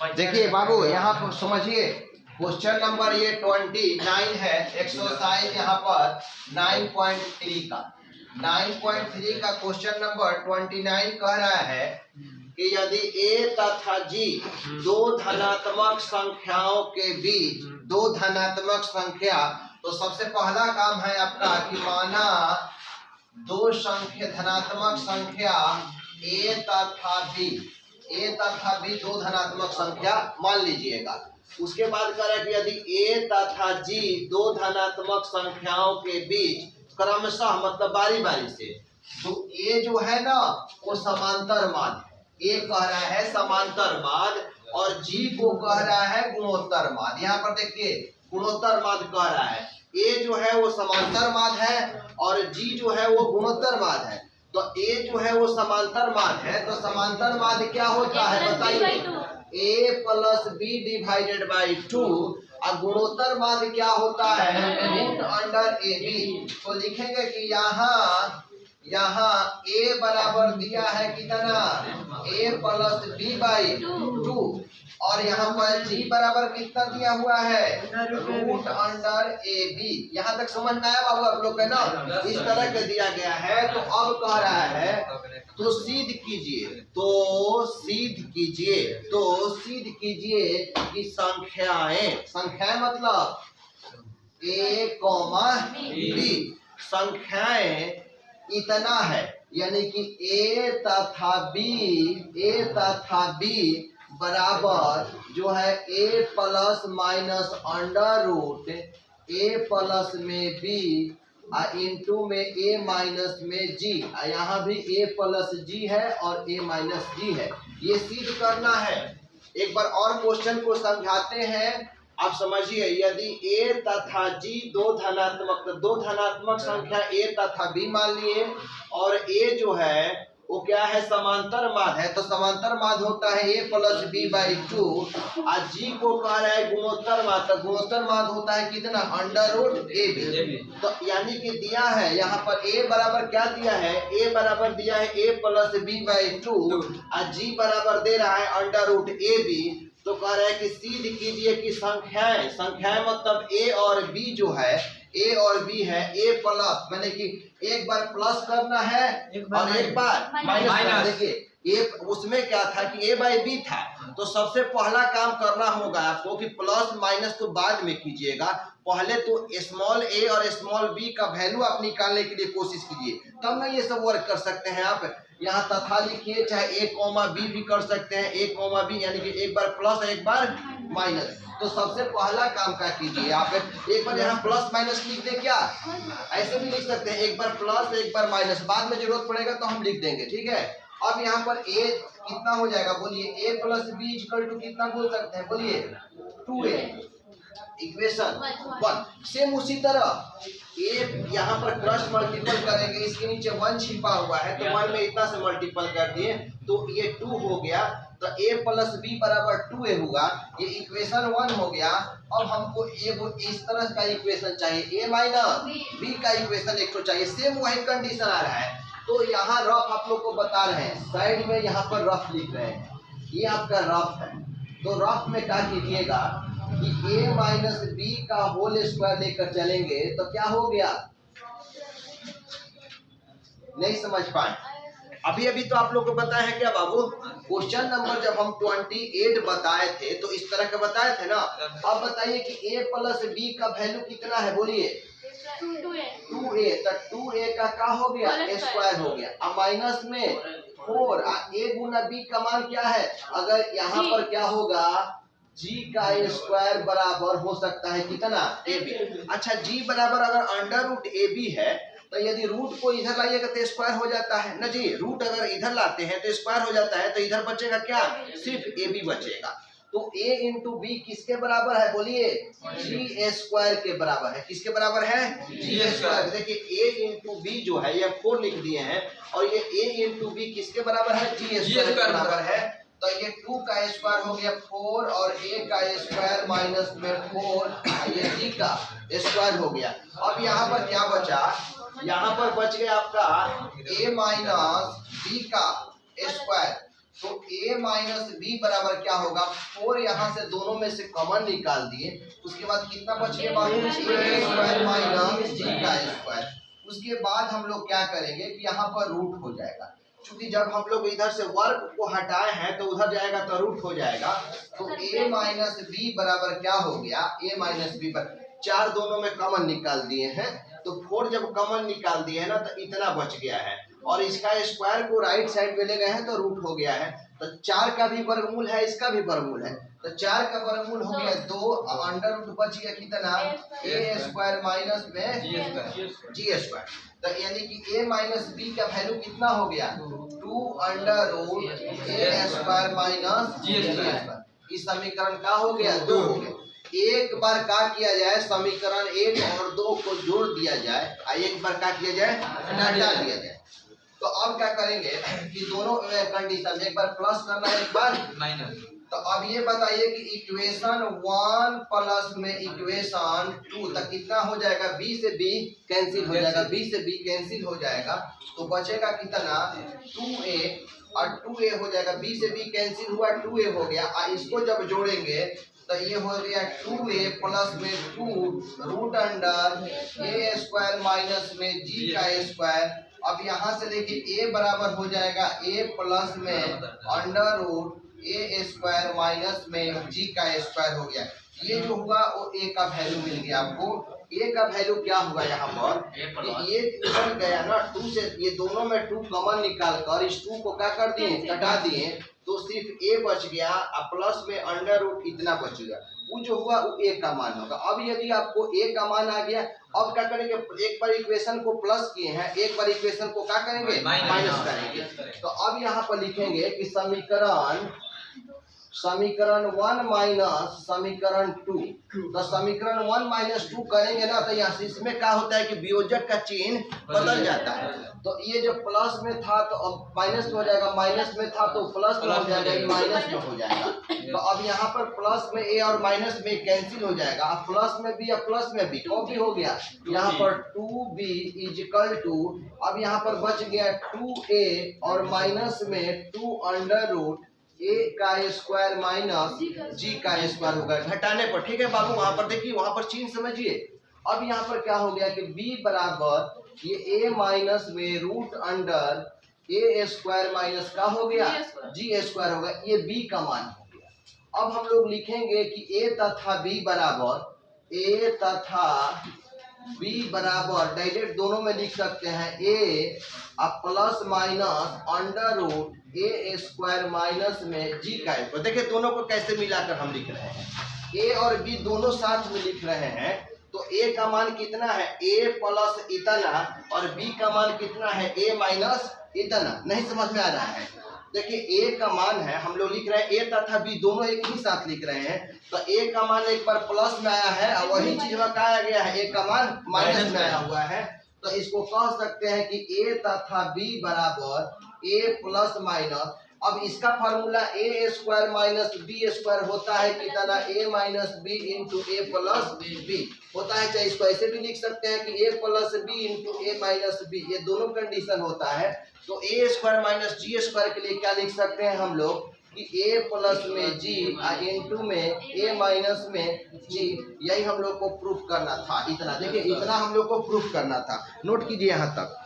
देखिए बाबू यहाँ पर समझिए, क्वेश्चन नंबर ये 29 है, एक्सरसाइज यहाँ पर 9.3 का 9.3 का क्वेश्चन नंबर 29 कह रहा है कि यदि a तथा g दो धनात्मक संख्याओं के बीच दो धनात्मक संख्या, तो सबसे पहला काम है आपका कि माना दो धनात्मक संख्या a तथा b दो धनात्मक संख्या मान लीजिएगा। उसके बाद कह रहा है कि यदि a तथा g दो धनात्मक संख्याओं के बीच क्रमशः मतलब बारी बारी से, तो a जो है ना वो समांतर माद है, a कह रहा है समांतर माद और g को कह रहा है गुणोत्तर माद। यहाँ पर देखिए गुणोत्तर माद कह रहा है, a जो है वो समांतर माद है और g जो है वो गुणोत्तर माद है। तो a जो है वो समांतर माद है, तो समांतर माद क्या होता है बताइए, a plus B divided by 2, और गुणोत्तर माद क्या होता है रूट अंडर ए बी। तो लिखेंगे कि यहाँ a बराबर दिया है कितना, a प्लस बी बाई 2, और यहाँ पर g बराबर कितना दिया हुआ है रूट अंडर ए बी। यहाँ तक समझ में आया बाबू आप लोग है ना, इस तरह के दिया गया है। तो अब कह रहा है तो सिद्ध कीजिए कि संख्याएं मतलब a b संख्याएं इतना है, यानी कि a तथा b बराबर जो है a plus minus under root a plus में b इंटू में a माइनस में g, यहाँ भी a प्लस g है और a माइनस g है। ये सिद्ध करना है। एक बार और क्वेश्चन को समझाते हैं, आप समझिए। यदि a तथा g दो धनात्मक संख्या a तथा b मान लिए, और a जो है वो क्या है समांतर माद है, तो समांतर माद होता है a प्लस बी बाई 2, और g को कह रहा है गुणोत्तर माद, तो गुणोत्तर माद होता है कितना अंडर रूट ए बी। तो यानी कि दिया है यहाँ पर a बराबर क्या दिया है, a बराबर दिया है a प्लस बी बाई 2 और g बराबर दे रहा है अंडर रूट ए बी। तो कह रहा है कि सिद्ध कीजिए कि संख्याएं मतलब a और b जो है a और b है a प्लस, मैंने कि एक बार प्लस करना है और एक बार माइनस। देखिए एक उसमें क्या था कि a बाई b था, तो सबसे पहला काम करना होगा आपको कि प्लस माइनस तो बाद में कीजिएगा, पहले तो स्मॉल a और स्मॉल b का वैल्यू आप निकालने के लिए कोशिश कीजिए, तब ना ये सब वर्क कर सकते हैं। आप यहाँ तथा लिखिए, चाहे a कॉमा b भी कर सकते हैं, a कॉमा b, यानी कि एक बार प्लस एक बार माइनस। तो सबसे पहला काम क्या कीजिए, आप एक बार यहाँ प्लस माइनस लिख दे, क्या ऐसे भी लिख सकते हैं, एक बार प्लस एक बार माइनस, बाद में जरूरत पड़ेगा तो हम लिख देंगे, ठीक है। अब यहाँ पर a कितना हो जाएगा बोलिए, a plus B equal to कितना बोल सकते हैं बोलिए 2a, इक्वेशन 1। सेम उसी तरह a यहाँ पर क्रॉस मल्टीपल करेंगे, इसके नीचे 1 छिपा हुआ है, तो 1 में इतना से मल्टीपल कर दिए तो ये 2 हो गया, तो a प्लस बी बराबर 2a हुआ, ये इक्वेशन 1 हो गया। अब हमको इस तरह का इक्वेशन चाहिए, a माइनस b का इक्वेशन 1 तो चाहिए। सेम वही कंडीशन आ रहा है, तो यहाँ रफ आप लोग को बता रहे हैं, साइड में यहाँ पर रफ लिख रहे हैं, ये आपका रफ है। तो रफ में क्या कीजिएगा कि a माइनस बी का होल स्क्वायर लेकर चलेंगे, तो क्या हो गया नहीं समझ पाए। अभी तो आप लोग को बताया है क्या बाबू, क्वेश्चन नंबर जब हम 28 बताए थे तो इस तरह का बताए थे ना। अब बताइए कि a प्लस बी का वैल्यू कितना है बोलिए 2a, तो 2a का क्या हो गया स्क्वायर हो गया, अब माइनस में 4, a गुना b का मान क्या है, अगर यहाँ पर क्या होगा g का स्क्वायर बराबर हो सकता है कितना ab। अच्छा g बराबर अगर अंडर रूट ab है, तो यदि रूट को इधर लाइएगा तो स्क्वायर हो जाता है ना जी, रूट अगर इधर लाते हैं तो स्क्वायर हो जाता है, तो इधर बचेगा क्या सिर्फ ab बचेगा। तो a इंटू बी किसके बराबर है बोलिए जी स्क्वायर के बराबर है, किसके बराबर है जी स्क्वायर। देखिए a इंटू बी जो है ये 4 लिख दिए हैं, और ये a इंटू बी किसके बराबर है जी स्क्वायर के बराबर है, तो ये 2 का स्क्वायर हो गया 4 और a का स्क्वायर माइनस में 4, ये g का स्क्वायर हो गया। अब यहाँ पर क्या बचा, यहाँ पर बच गया आपका a माइनस b का स्क्वायर, तो a माइनस बी बराबर क्या होगा, 4 यहाँ से दोनों में से कॉमन निकाल दिए, उसके बाद कितना बच गया बाबू, a स्क्वायर माइनस जी का स्क्वायर। उसके बाद हम लोग क्या करेंगे कि यहाँ पर रूट हो जाएगा, क्योंकि जब हम लोग इधर से वर्ग को हटाए हैं तो उधर जाएगा तो रूट हो जाएगा। तो a माइनस बी बराबर क्या हो गया, a माइनस बी पर 4 दोनों में कॉमन निकाल दिए हैं, तो 4 जब कॉमन निकाल दिए हैं ना तो इतना बच गया है, और इसका स्क्वायर को राइट साइड में ले गए हैं तो रूट हो गया है। तो 4 का भी वर्गमूल है, इसका भी वर्गमूल है, तो 4 का वर्गमूल हो गया 2, अंडर रूट बच गया कितना, a स्क्वायर माइनस में जी स्क्वायर। तो यानी कि a माइनस बी का वैल्यू कितना हो गया, 2 under root a square minus G square. इस समीकरण का हो गया 2 हो गया। एक बार क्या किया जाए, समीकरण 1 और 2 को जोड़ दिया जाए, एक बार क्या किया जाए, हटा दिया जाए। तो अब क्या करेंगे कि दोनों कंडीशन, एक बार प्लस करना है, एक बार माइनस। तो अब ये बताइए कि इक्वेशन 1 प्लस में इक्वेशन 2 तक कितना हो जाएगा, b से b कैंसिल हो जाएगा, b से b कैंसिल हो जाएगा, तो बचेगा कितना 2a, और 2a हो जाएगा, b से b कैंसिल हुआ 2a हो गया, और इसको जब जोड़ेंगे तो ये हो गया 2a प्लस में 2 root under a square minus में g का स्क्वायर। अब यहाँ से देखिए a बराबर हो जाएगा a प्लस में under root a square minus में g का स्क्वायर हो गया। ये जो हुआ वो a का वैल्यू मिल गया आपको। a का वैल्यू क्या हुआ यहाँ पर, ये निकल गया ना 2 से, ये दोनों में 2 कॉमन निकाल कर इस 2 को क्या कर दिए, कटा दिए, तो सिर्फ a बच गया, और प्लस में अंडर रूट इतना बच गया, वो जो हुआ वो a का मान होगा। अब यदि आपको a का मान आ गया, अब क्या करेंगे, एक बार इक्वेशन को प्लस किए हैं, एक बार इक्वेशन को क्या करेंगे, माइनस करेंगे। तो अब यहाँ पर लिखेंगे कि समीकरण 1 माइनस समीकरण 2, तो समीकरण 1 माइनस 2 करेंगे ना, तो यहाँ से इसमें क्या होता है कि वियोजक का चिन्ह बदल जाता है। तो ये जो प्लस में था तो अब माइनस में हो जाएगा, माइनस में था तो प्लस में हो जाएगा, माइनस में हो जाएगा। तो अब यहाँ पर प्लस में a और माइनस में कैंसिल हो जाएगा, अब प्लस में b और प्लस में b कॉपी हो गया, यहाँ पर 2b इज इक्वल टू, अब यहाँ पर बच गया 2a और माइनस में 2 अंडर रूट a का स्क्वायर माइनस g का स्क्वायर होगा घटाने पर। ठीक है बाबू, वहां पर देखिए, वहां पर चिन्ह समझिए। अब यहाँ पर क्या हो गया कि b बराबर ये a माइनस में root under a square minus का हो गया g स्क्वायर होगा, ये b का मान हो गया। अब हम लोग लिखेंगे कि a तथा b बराबर डायरेक्ट दोनों में लिख सकते हैं, a plus minus under root a square minus में g का स्क्वायर। देखिए दोनों को कैसे मिलाकर हम लिख रहे हैं, a और b दोनों साथ में लिख रहे हैं, तो a का मान कितना है, a प्लस इतना, और b का मान कितना है, a माइनस इतना। नहीं समझ में आ रहा है, देखिए a का मान है, हम लोग लिख रहे हैं a तथा b दोनों एक ही साथ लिख रहे हैं, तो a का मान एक बार प्लस में आया है और वही चीज में आया गया है, a का मान माइनस में आया हुआ है। तो इसको कह सकते हैं कि a तथा b बराबर a प्लस माइनस। अब इसका formula a square minus b square होता है कितना, a minus b into a plus b होता है। चाहे इसको ऐसे भी लिख सकते हैं कि a plus b into a minus b, ये दोनों कंडीशन होता है। तो a square minus g square के लिए क्या लिख सकते हैं हम लोग कि a प्लस में g इंटू में a माइनस में g, यही हम लोग को प्रूफ करना था। इतना देखिए, इतना हम लोग को प्रूफ करना था, नोट कीजिए यहाँ तक।